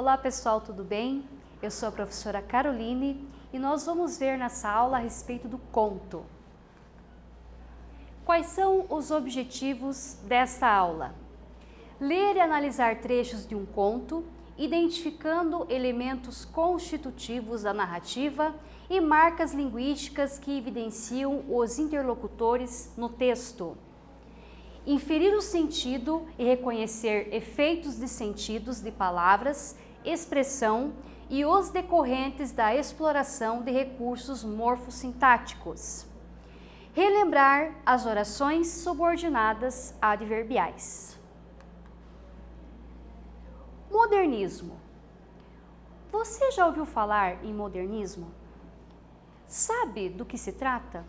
Olá pessoal, tudo bem? Eu sou a professora Caroline e nós vamos ver nessa aula a respeito do conto. Quais são os objetivos dessa aula? Ler e analisar trechos de um conto, identificando elementos constitutivos da narrativa e marcas linguísticas que evidenciam os interlocutores no texto. Inferir o sentido e reconhecer efeitos de sentidos de palavras, expressão e os decorrentes da exploração de recursos morfossintáticos. Relembrar as orações subordinadas adverbiais. Modernismo. Você já ouviu falar em modernismo? Sabe do que se trata?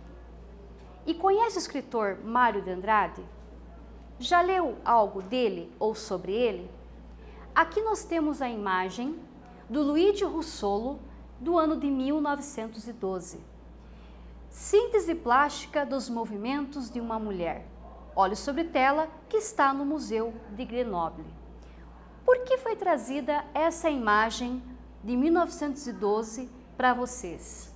E conhece o escritor Mário de Andrade? Já leu algo dele ou sobre ele? Aqui nós temos a imagem do Luigi Russolo, do ano de 1912. Síntese plástica dos movimentos de uma mulher. Olhe sobre tela, que está no Museu de Grenoble. Por que foi trazida essa imagem de 1912 para vocês?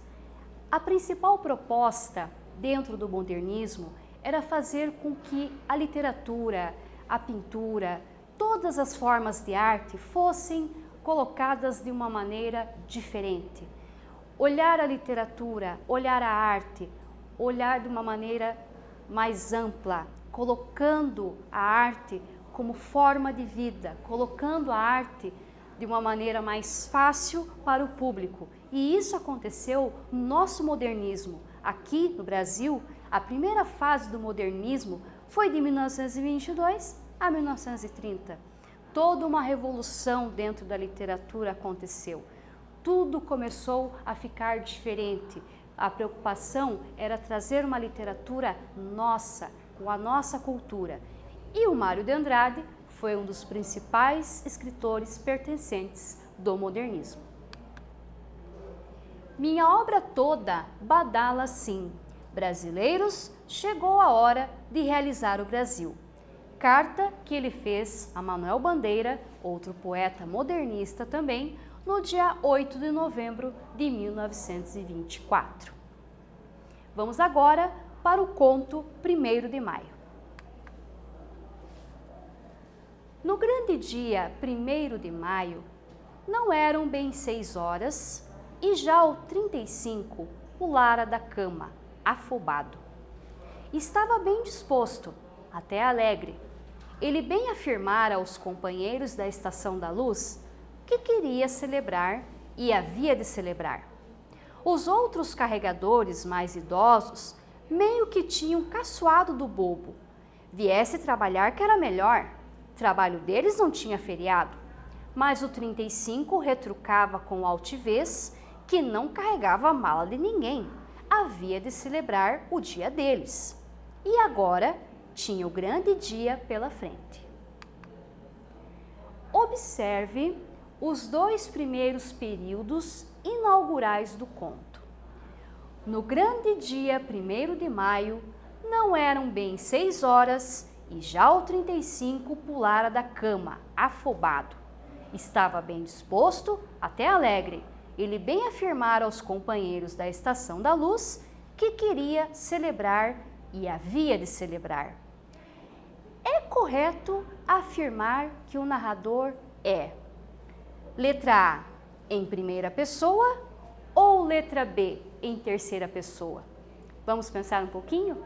A principal proposta dentro do modernismo era fazer com que a literatura, a pintura, todas as formas de arte fossem colocadas de uma maneira diferente. Olhar a literatura, olhar a arte, olhar de uma maneira mais ampla, colocando a arte como forma de vida, colocando a arte de uma maneira mais fácil para o público. E isso aconteceu no nosso modernismo. Aqui no Brasil, a primeira fase do modernismo foi de 1922 a 1930. Toda uma revolução dentro da literatura aconteceu. Tudo começou a ficar diferente. A preocupação era trazer uma literatura nossa, com a nossa cultura. E o Mário de Andrade foi um dos principais escritores pertencentes do modernismo. Minha obra toda badala assim: brasileiros, chegou a hora de realizar o Brasil. Carta que ele fez a Manuel Bandeira, outro poeta modernista também, no dia 8 de novembro de 1924. Vamos agora para o conto 1º de Maio. No grande dia 1º de maio, não eram bem 6 horas, e já o 35 pulara da cama, afobado. Estava bem disposto, até alegre. Ele bem afirmara aos companheiros da Estação da Luz que queria celebrar e havia de celebrar. Os outros carregadores mais idosos meio que tinham caçoado do bobo. Viesse trabalhar que era melhor. Trabalho deles não tinha feriado. Mas o 35 retrucava com altivez que não carregava a mala de ninguém. Havia de celebrar o dia deles. E agora tinha o grande dia pela frente. Observe os 2 primeiros períodos inaugurais do conto. No grande dia 1º de maio, não eram bem 6 horas e já o 35 pulara da cama, afobado. Estava bem disposto, até alegre. Ele bem afirmara aos companheiros da Estação da Luz que queria celebrar e havia de celebrar. É correto afirmar que o narrador é letra A em primeira pessoa ou letra B em terceira pessoa? Vamos pensar um pouquinho?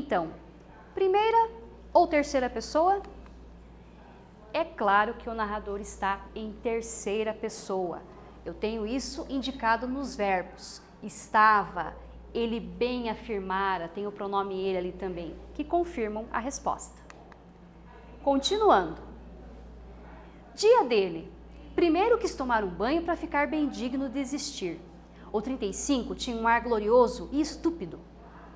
Então, primeira ou terceira pessoa? É claro que o narrador está em terceira pessoa. Eu tenho isso indicado nos verbos. Estava, ele bem afirmara, tem o pronome ele ali também, que confirmam a resposta. Continuando. Dia dele. Primeiro quis tomar um banho para ficar bem digno de existir. O 35 tinha um ar glorioso e estúpido.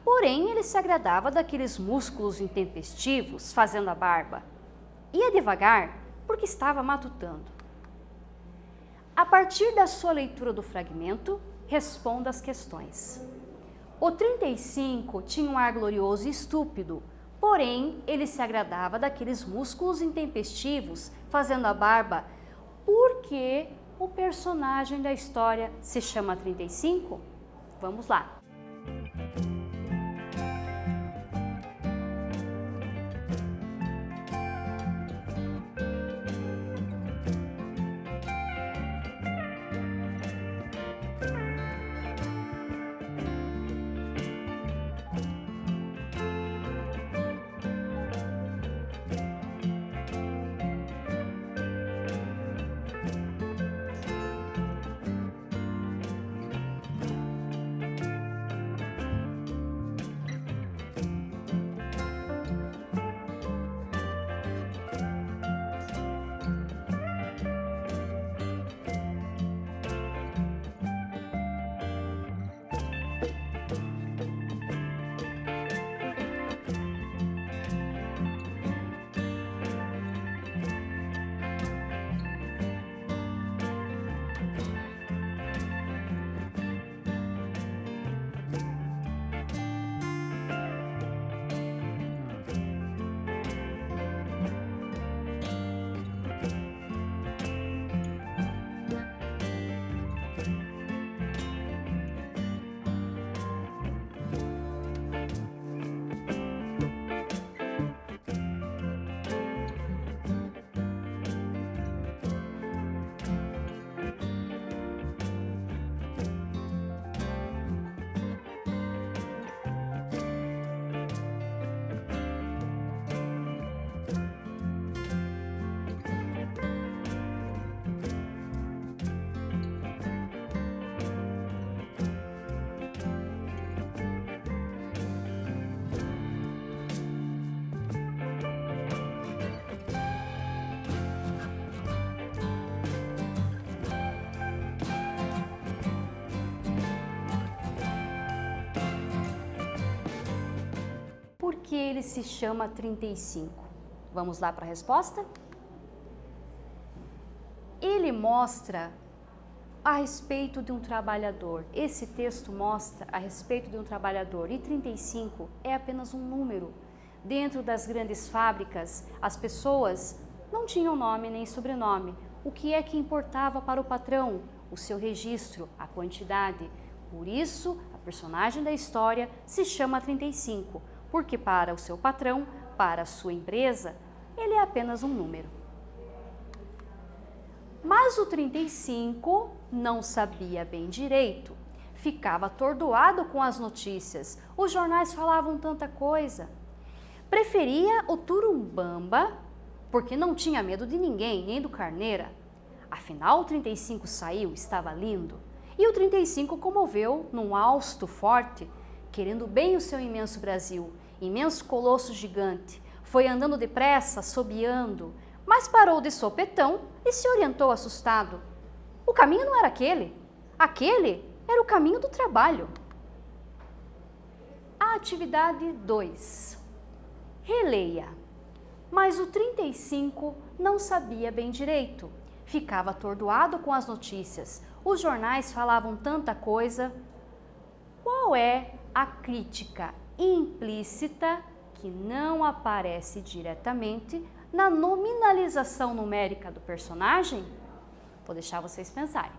Porém, ele se agradava daqueles músculos intempestivos, fazendo a barba. Ia devagar, porque estava matutando. A partir da sua leitura do fragmento, responda as questões. O 35 tinha um ar glorioso e estúpido, porém, ele se agradava daqueles músculos intempestivos, fazendo a barba, porque o personagem da história se chama 35? Vamos lá. Por que ele se chama 35? Vamos lá para a resposta? Ele mostra a respeito de um trabalhador. Esse texto mostra a respeito de um trabalhador e 35 é apenas um número. Dentro das grandes fábricas, as pessoas não tinham nome nem sobrenome. O que é que importava para o patrão? O seu registro, a quantidade. Por isso, a personagem da história se chama 35. Porque para o seu patrão, para a sua empresa, ele é apenas um número. Mas o 35 não sabia bem direito, ficava atordoado com as notícias, os jornais falavam tanta coisa. Preferia o Turumbamba, porque não tinha medo de ninguém, nem do Carneira. Afinal, o 35 saiu, estava lindo, e o 35 comoveu num hausto forte, querendo bem o seu imenso Brasil, imenso colosso gigante, foi andando depressa, assobiando, mas parou de sopetão e se orientou assustado. O caminho não era aquele era o caminho do trabalho. A atividade 2. Releia. Mas o 35 não sabia bem direito, ficava atordoado com as notícias, os jornais falavam tanta coisa. Qual é a crítica implícita que não aparece diretamente na nominalização numérica do personagem? Vou deixar vocês pensarem.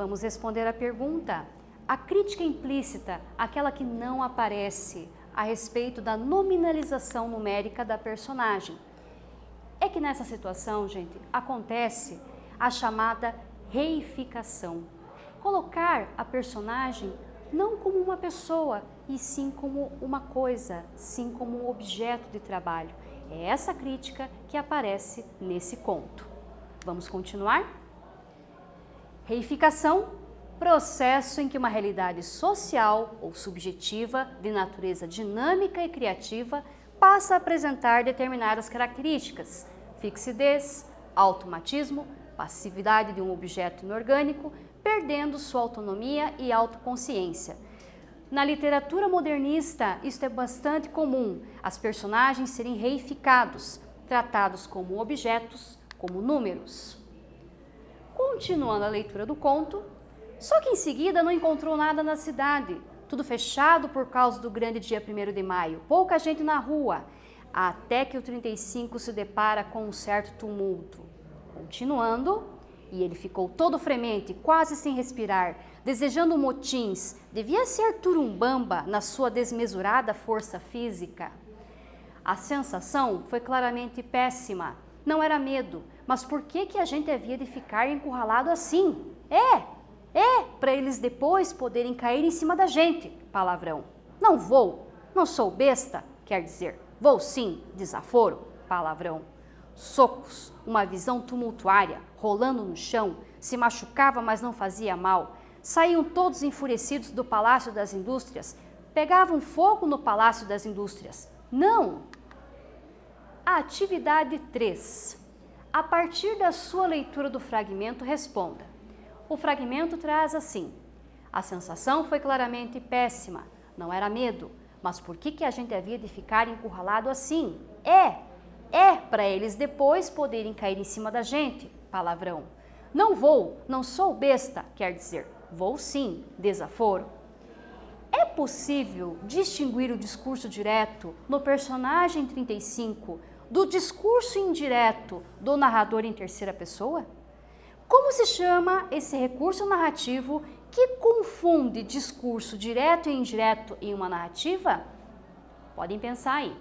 Vamos responder a pergunta. A crítica implícita, aquela que não aparece a respeito da nominalização numérica da personagem. É que nessa situação, gente, acontece a chamada reificação. Colocar a personagem não como uma pessoa, e sim como uma coisa, sim como um objeto de trabalho. É essa crítica que aparece nesse conto. Vamos continuar? Reificação, processo em que uma realidade social ou subjetiva de natureza dinâmica e criativa passa a apresentar determinadas características: fixidez, automatismo, passividade de um objeto inorgânico, perdendo sua autonomia e autoconsciência. Na literatura modernista, isto é bastante comum, as personagens serem reificados, tratados como objetos, como números. Continuando a leitura do conto, só que em seguida não encontrou nada na cidade, tudo fechado por causa do grande dia 1º de maio, pouca gente na rua, até que o 35 se depara com um certo tumulto. Continuando, e ele ficou todo fremente, quase sem respirar, desejando motins, devia ser Turumbamba na sua desmesurada força física. A sensação foi claramente péssima, não era medo, mas por que a gente havia de ficar encurralado assim? Para eles depois poderem cair em cima da gente, palavrão. Não vou, não sou besta, quer dizer, vou sim, desaforo, palavrão. Socos, uma visão tumultuária, rolando no chão, se machucava, mas não fazia mal. Saíam todos enfurecidos do Palácio das Indústrias, pegavam fogo no Palácio das Indústrias. Não! A atividade 3. A partir da sua leitura do fragmento, responda. O fragmento traz assim: a sensação foi claramente péssima, não era medo, mas por que a gente havia de ficar encurralado assim? Para eles depois poderem cair em cima da gente, palavrão. Não vou, não sou besta, quer dizer, vou sim, desaforo. É possível distinguir o discurso direto no personagem 35 do discurso indireto do narrador em terceira pessoa? Como se chama esse recurso narrativo que confunde discurso direto e indireto em uma narrativa? Podem pensar aí.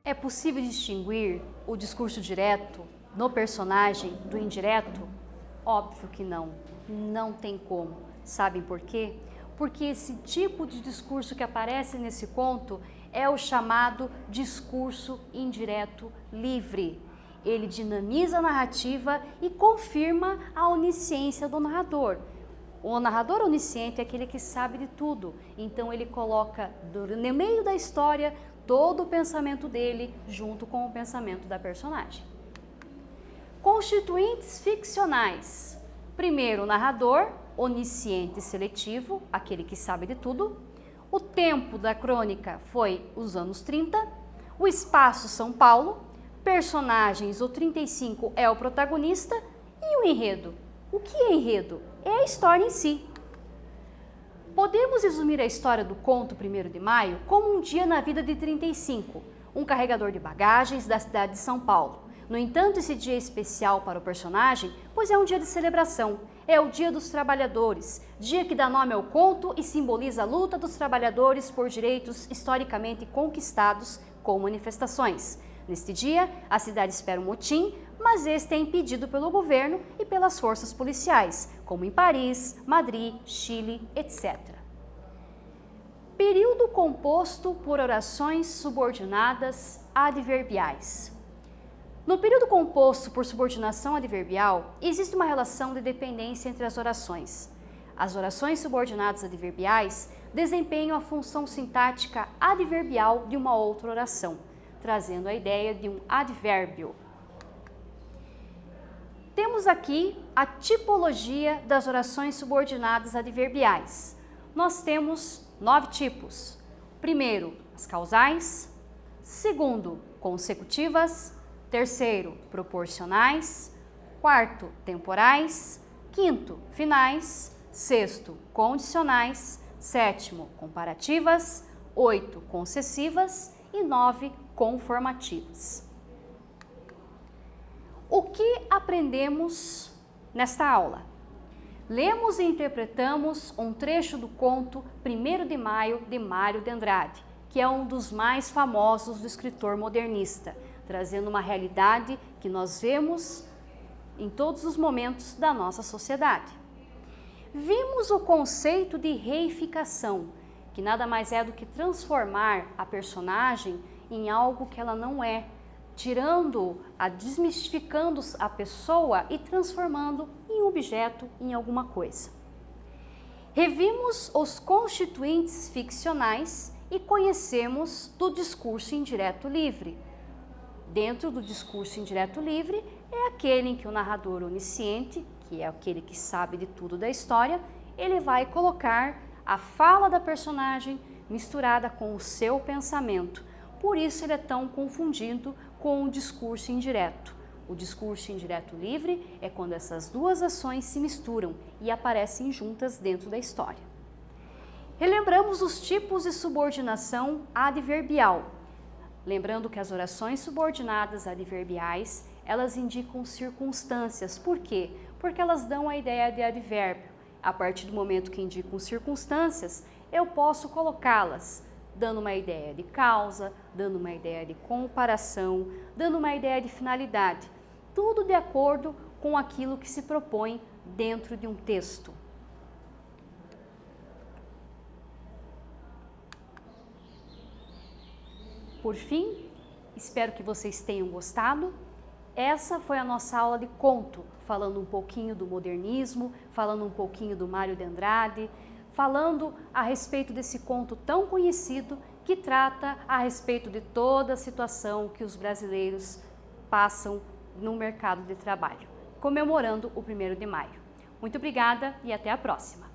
É possível distinguir o discurso direto no personagem do indireto? Óbvio que não, não tem como. Sabem por quê? Porque esse tipo de discurso que aparece nesse conto é o chamado discurso indireto livre. Ele dinamiza a narrativa e confirma a onisciência do narrador. O narrador onisciente é aquele que sabe de tudo, então ele coloca no meio da história todo o pensamento dele junto com o pensamento da personagem. Constituintes ficcionais. Primeiro, o narrador, onisciente e seletivo, aquele que sabe de tudo. O tempo da crônica foi os anos 30. O espaço, São Paulo. Personagens, o 35 é o protagonista. E o enredo? O que é enredo? É a história em si. Podemos resumir a história do conto 1º de Maio como um dia na vida de 35, um carregador de bagagens da cidade de São Paulo. No entanto, esse dia é especial para o personagem, pois é um dia de celebração. É o Dia dos Trabalhadores, dia que dá nome ao conto e simboliza a luta dos trabalhadores por direitos historicamente conquistados com manifestações. Neste dia, a cidade espera um motim, mas este é impedido pelo governo e pelas forças policiais, como em Paris, Madrid, Chile, etc. Período composto por orações subordinadas adverbiais. No período composto por subordinação adverbial, existe uma relação de dependência entre as orações. As orações subordinadas adverbiais desempenham a função sintática adverbial de uma outra oração, trazendo a ideia de um advérbio. Temos aqui a tipologia das orações subordinadas adverbiais. Nós temos 9 tipos. Primeiro, as causais. Segundo, consecutivas. Terceiro, proporcionais. Quarto, temporais. Quinto, finais. Sexto, condicionais. Sétimo, comparativas. 8, concessivas. E 9, conformativas. O que aprendemos nesta aula? Lemos e interpretamos um trecho do conto 1º de Maio, de Mário de Andrade, que é um dos mais famosos do escritor modernista, trazendo uma realidade que nós vemos em todos os momentos da nossa sociedade. Vimos o conceito de reificação, que nada mais é do que transformar a personagem em algo que ela não é, desmistificando a pessoa e transformando em objeto, em alguma coisa. Revimos os constituintes ficcionais e conhecemos do discurso indireto livre. Dentro do discurso indireto livre é aquele em que o narrador onisciente, que é aquele que sabe de tudo da história, ele vai colocar a fala da personagem misturada com o seu pensamento. Por isso ele é tão confundido com o discurso indireto. O discurso indireto livre é quando essas duas ações se misturam e aparecem juntas dentro da história. Relembramos os tipos de subordinação adverbial. Lembrando que as orações subordinadas adverbiais, elas indicam circunstâncias. Por quê? Porque elas dão a ideia de advérbio. A partir do momento que indicam circunstâncias, eu posso colocá-las dando uma ideia de causa, dando uma ideia de comparação, dando uma ideia de finalidade. Tudo de acordo com aquilo que se propõe dentro de um texto. Por fim, espero que vocês tenham gostado. Essa foi a nossa aula de conto, falando um pouquinho do modernismo, falando um pouquinho do Mário de Andrade, falando a respeito desse conto tão conhecido que trata a respeito de toda a situação que os brasileiros passam no mercado de trabalho, comemorando o 1º de Maio. Muito obrigada e até a próxima!